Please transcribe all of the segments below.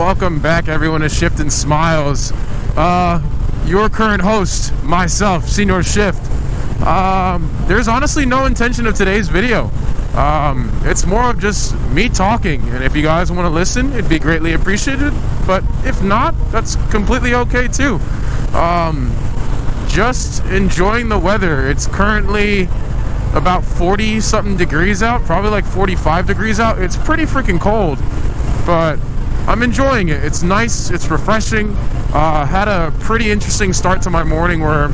Welcome back, everyone, to Shift and Smiles. Your current host, myself, Senior Shift. There's honestly no intention of today's video. It's more of just me talking, and if you guys want to listen, it'd be greatly appreciated. But if not, that's completely okay too. Just enjoying the weather. It's currently about 40 something degrees out, probably like 45 degrees out. It's pretty freaking cold, but I'm enjoying it. It's nice, it's refreshing. Had a pretty interesting start to my morning where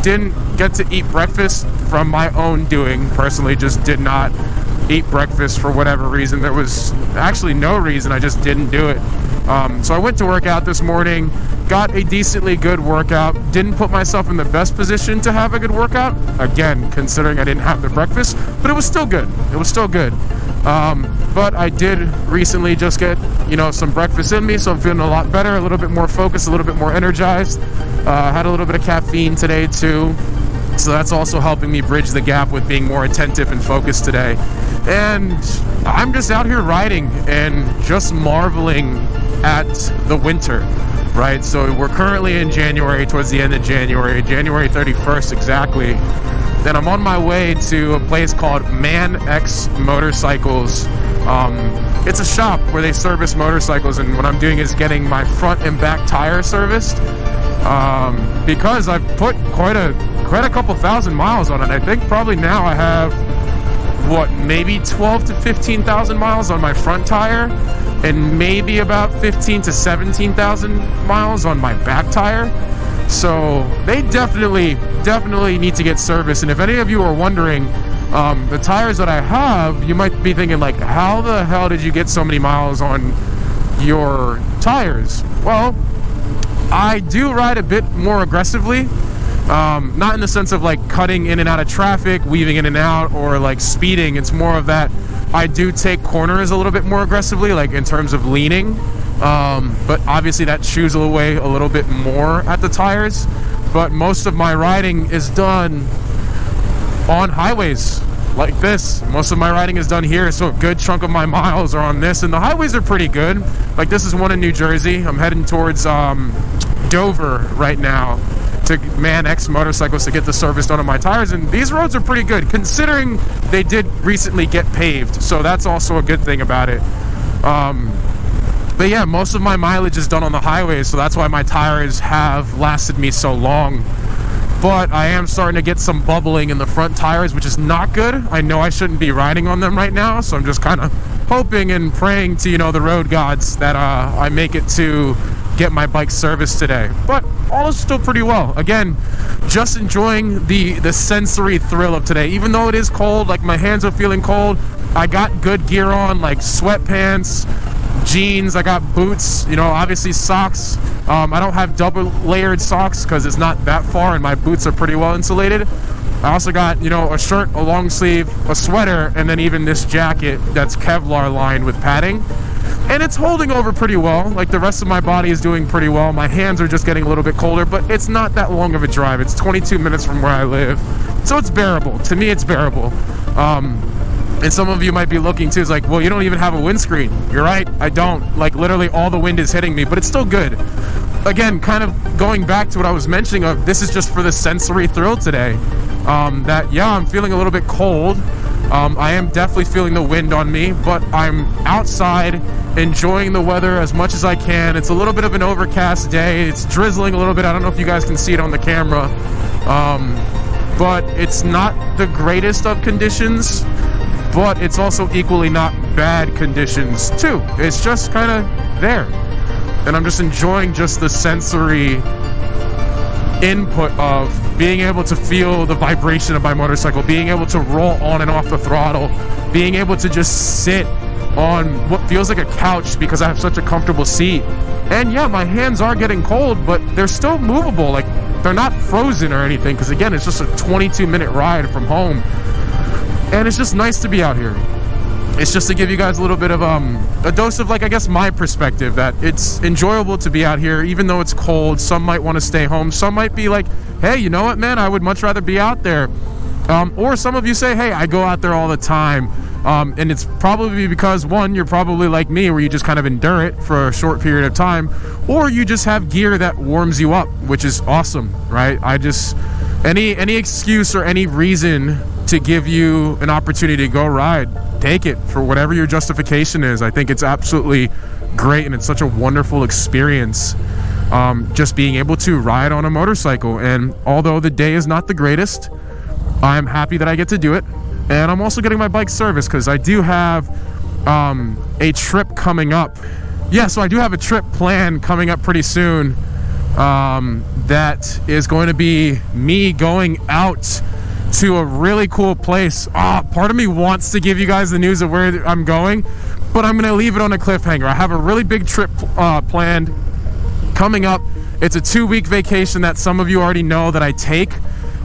didn't get to eat breakfast from my own doing. Personally, just did not eat breakfast for whatever reason. There was actually no reason, I just didn't do it. So I went to work out this morning, got a decently good workout, didn't put myself in the best position to have a good workout, again, considering I didn't have the breakfast, but it was still good. It was still good. But I did recently just get, some breakfast in me, so I'm feeling a lot better, a little bit more focused, a little bit more energized. Had a little bit of caffeine today too, so that's also helping me bridge the gap with being more attentive and focused today. And I'm just out here riding and just marveling at the winter, right? So we're currently in January, towards the end of January 31st exactly. Then I'm on my way to a place called Man X Motorcycles. It's a shop where they service motorcycles, and what I'm doing is getting my front and back tire serviced, because I've put quite a couple thousand miles on it. I think probably now I have maybe 12 to 15,000 miles on my front tire, and maybe about 15 to 17,000 miles on my back tire. So they definitely need to get serviced. And if any of you are wondering, the tires that I have, you might be thinking like, how the hell did you get so many miles on your tires? Well, I do ride a bit more aggressively, not in the sense of like cutting in and out of traffic, weaving in and out, or like speeding. It's more of that I do take corners a little bit more aggressively, like in terms of leaning, but obviously that chews away a little bit more at the tires. But most of my riding is done on highways like this. Most of my riding is done here, so a good chunk of my miles are on this, and the highways are pretty good. Like this is one in New Jersey. I'm heading towards Dover right now to Man X Motorcycles to get the service done on my tires, and these roads are pretty good considering they did recently get paved, so that's also a good thing about it. But yeah, most of my mileage is done on the highways, so that's why my tires have lasted me so long. But I am starting to get some bubbling in the front tires, which is not good. I know I shouldn't be riding on them right now, so I'm just kind of hoping and praying to the road gods that I make it to get my bike serviced today. But all is still pretty well. Again, just enjoying the sensory thrill of today. Even though it is cold, like my hands are feeling cold, I got good gear on, like sweatpants, jeans, I got boots, obviously socks. I don't have double layered socks because it's not that far and my boots are pretty well insulated. I also got, a shirt, a long sleeve, a sweater, and then even this jacket that's Kevlar lined with padding. And it's holding over pretty well. Like the rest of my body is doing pretty well. My hands are just getting a little bit colder, but it's not that long of a drive. It's 22 minutes from where I live. So it's bearable. To me, it's bearable. And some of you might be looking too, it's like, well, you don't even have a windscreen. You're right, I don't. Like literally all the wind is hitting me, but it's still good. Again, kind of going back to what I was mentioning of, this is just for the sensory thrill today. I'm feeling a little bit cold. I am definitely feeling the wind on me, but I'm outside enjoying the weather as much as I can. It's a little bit of an overcast day. It's drizzling a little bit. I don't know if you guys can see it on the camera. But it's not the greatest of conditions, but it's also equally not bad conditions too. It's just kind of there. And I'm just enjoying just the sensory input of being able to feel the vibration of my motorcycle, being able to roll on and off the throttle, being able to just sit on what feels like a couch because I have such a comfortable seat. And yeah, my hands are getting cold, but they're still movable. Like they're not frozen or anything, because again, it's just a 22-minute ride from home. And it's just nice to be out here. It's just to give you guys a little bit of a dose of, like, I guess my perspective, that it's enjoyable to be out here even though it's cold. Some might want to stay home. Some might be like, hey, you know what, man, I would much rather be out there. Or some of you say, hey, I go out there all the time. And it's probably because, one, you're probably like me, where you just kind of endure it for a short period of time, or you just have gear that warms you up, which is awesome, right? Any excuse or any reason to give you an opportunity to go ride, take it for whatever your justification is. I think it's absolutely great, and it's such a wonderful experience, just being able to ride on a motorcycle. And although the day is not the greatest, I'm happy that I get to do it. And I'm also getting my bike serviced, because I do have a trip coming up. Yeah, so I do have a trip planned coming up pretty soon, that is going to be me going out to a really cool place. Part of me wants to give you guys the news of where I'm going, but I'm gonna leave it on a cliffhanger. I have a really big trip planned coming up. It's a 2-week vacation that some of you already know that I take,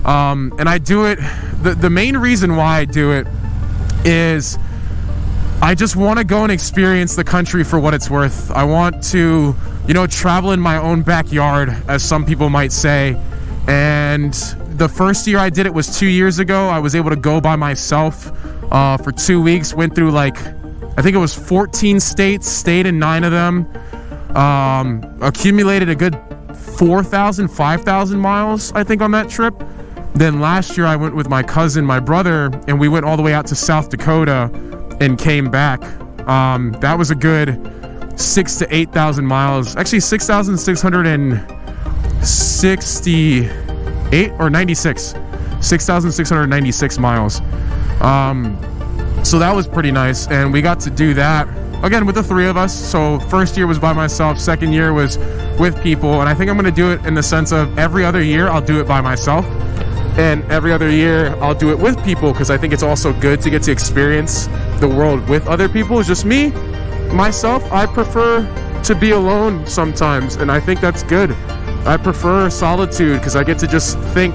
and I do it. The main reason why I do it is I just want to go and experience the country for what it's worth. I want to, travel in my own backyard, as some people might say. And the first year I did it was 2 years ago. I was able to go by myself for 2 weeks. Went through I think it was 14 states, stayed in 9 of them. Accumulated a good 4,000, 5,000 miles, I think, on that trip. Then last year I went with my cousin, my brother, and we went all the way out to South Dakota and came back. That was a good 6,000 to 8,000 miles. Actually, 6,668 or 96. 6,696 miles. So that was pretty nice, and we got to do that again with the 3 of us. So first year was by myself, second year was with people, and I think I'm going to do it in the sense of every other year I'll do it by myself, and every other year I'll do it with people, because I think it's also good to get to experience the world with other people. It's just me, myself, I prefer to be alone sometimes, and I think that's good. I prefer solitude, because I get to just think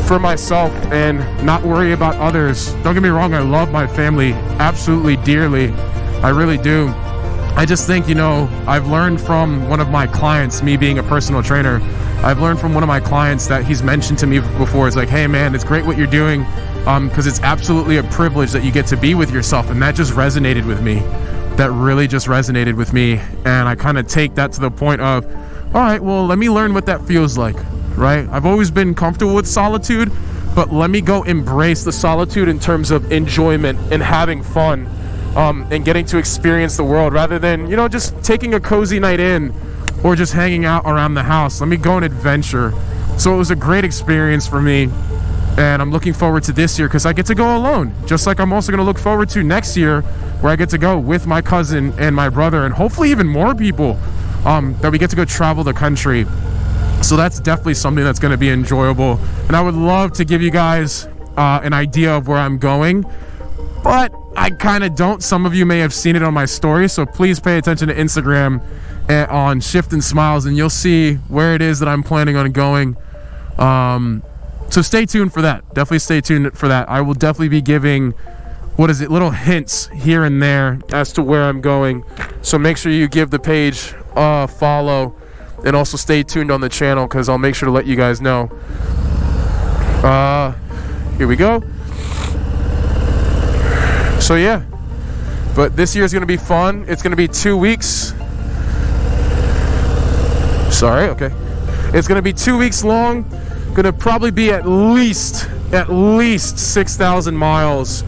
for myself and not worry about others. Don't get me wrong, I love my family absolutely dearly. I really do. I just think, I've learned from one of my clients, me being a personal trainer, I've learned from one of my clients that he's mentioned to me before. It's like, hey man, it's great what you're doing, because it's absolutely a privilege that you get to be with yourself. And that just resonated with me. That really just resonated with me. And I kind of take that to the point of, all right, well, let me learn what that feels like, right? I've always been comfortable with solitude, but let me go embrace the solitude in terms of enjoyment and having fun, and getting to experience the world, rather than, just taking a cozy night in or just hanging out around the house. Let me go and adventure. So it was a great experience for me, and I'm looking forward to this year, because I get to go alone, just like I'm also going to look forward to next year, where I get to go with my cousin and my brother, and hopefully even more people, that we get to go travel the country. So that's definitely something that's going to be enjoyable, and I would love to give you guys an idea of where I'm going, but I kind of don't. Some of you may have seen it on my story, so please pay attention to Instagram on Shift and Smiles, and you'll see where it is that I'm planning on going. So stay tuned for that. Definitely stay tuned for that. I will definitely be giving, little hints here and there as to where I'm going. So make sure you give the page a follow, and also stay tuned on the channel, because I'll make sure to let you guys know. Here we go. So yeah, but this year is going to be fun. It's going to be 2 weeks. Sorry, okay. It's going to be 2 weeks long. Going to probably be at least 6,000 miles.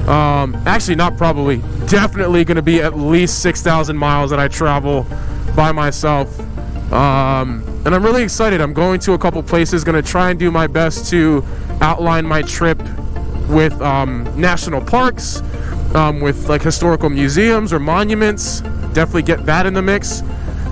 Actually, not probably. Definitely going to be at least 6,000 miles that I travel by myself. And I'm really excited. I'm going to a couple places. Going to try and do my best to outline my trip with national parks, with historical museums or monuments. Definitely get that in the mix.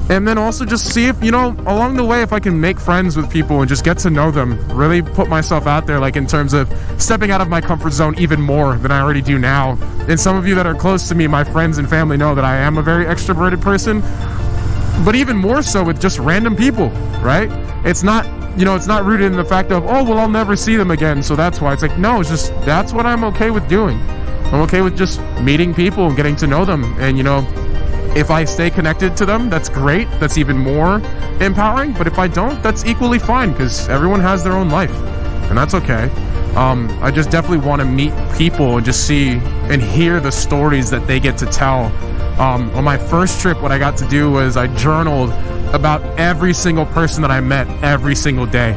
And then also just see if, along the way, if I can make friends with people and just get to know them. Really put myself out there, in terms of stepping out of my comfort zone even more than I already do now. And some of you that are close to me, my friends and family, know that I am a very extroverted person. But even more so with just random people, right? It's not, it's not rooted in the fact of, oh, well, I'll never see them again, so that's why. It's like, no, it's just, that's what I'm okay with doing. I'm okay with just meeting people and getting to know them. And, if I stay connected to them, that's great. That's even more empowering. But if I don't, that's equally fine, because everyone has their own life, and that's okay. I just definitely want to meet people and just see and hear the stories that they get to tell. On my first trip, what I got to do was I journaled about every single person that I met every single day.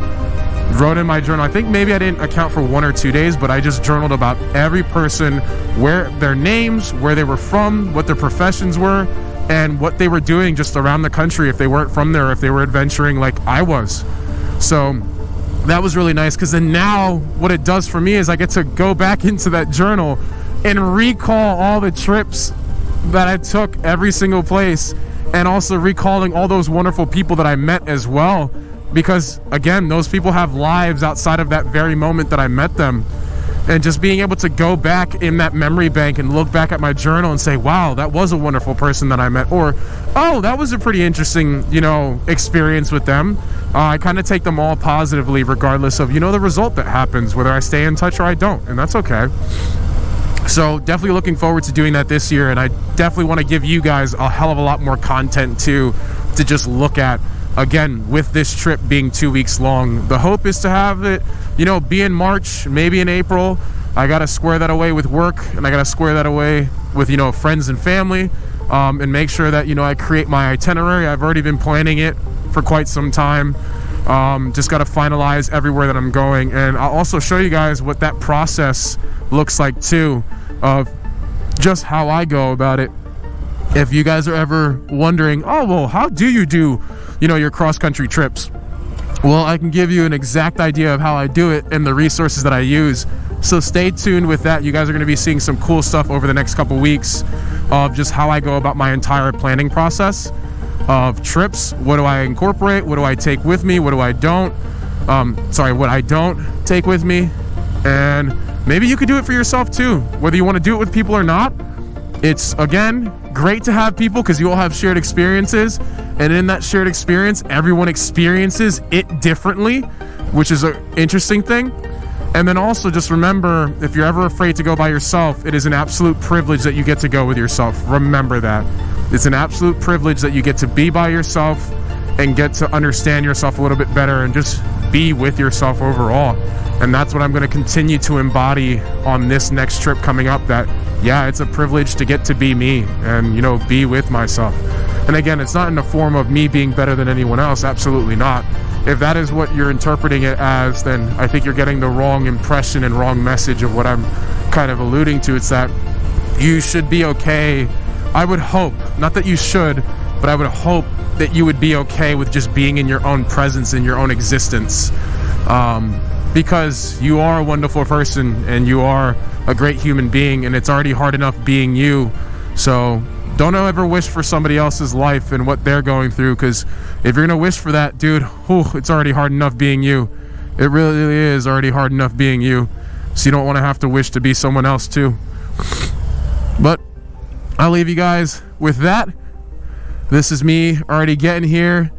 Wrote in my journal, I think maybe I didn't account for 1 or 2 days, but I just journaled about every person, where their names, where they were from, what their professions were, and what they were doing just around the country if they weren't from there, if they were adventuring like I was. So that was really nice, because then now what it does for me is I get to go back into that journal and recall all the trips that I took every single place, and also recalling all those wonderful people that I met as well, because again, those people have lives outside of that very moment that I met them. And just being able to go back in that memory bank and look back at my journal and say, wow, that was a wonderful person that I met, or oh, that was a pretty interesting, experience with them. I kind of take them all positively, regardless of the result that happens, whether I stay in touch or I don't, and that's okay. So definitely looking forward to doing that this year, and I definitely want to give you guys a hell of a lot more content to just look at. Again, with this trip being 2 weeks long, the hope is to have it, be in March, maybe in April. I got to square that away with work, and I got to square that away with, friends and family, and make sure that, I create my itinerary. I've already been planning it for quite some time. Just got to finalize everywhere that I'm going. And I'll also show you guys what that process looks like too, of just how I go about it. If you guys are ever wondering, oh, well, how do you do, your cross-country trips? Well, I can give you an exact idea of how I do it and the resources that I use. So stay tuned with that. You guys are going to be seeing some cool stuff over the next couple weeks of just how I go about my entire planning process of trips. What do I incorporate? What do I take with me? What do I don't? What I don't take with me. And maybe you could do it for yourself too, whether you want to do it with people or not. It's, again, great to have people because you all have shared experiences, and in that shared experience, everyone experiences it differently, which is an interesting thing. And then also just remember, if you're ever afraid to go by yourself, it is an absolute privilege that you get to go with yourself. Remember that. It's an absolute privilege that you get to be by yourself and get to understand yourself a little bit better and just be with yourself overall. And that's what I'm going to continue to embody on this next trip coming up, that yeah, it's a privilege to get to be me and, be with myself. And again, it's not in the form of me being better than anyone else. Absolutely not. If that is what you're interpreting it as, then I think you're getting the wrong impression and wrong message of what I'm kind of alluding to. It's that you should be okay. I would hope, not that you should, but I would hope that you would be okay with just being in your own presence, in your own existence. Because you are a wonderful person and you are a great human being, and it's already hard enough being you. So don't ever wish for somebody else's life and what they're going through, because if you're gonna wish for that, dude, it's already hard enough being you. It really is already hard enough being you. So you don't want to have to wish to be someone else too. But I'll leave you guys with that. This is me already getting here,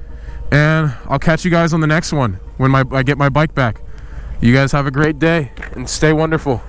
and I'll catch you guys on the next one when I get my bike back. You guys have a great day and stay wonderful.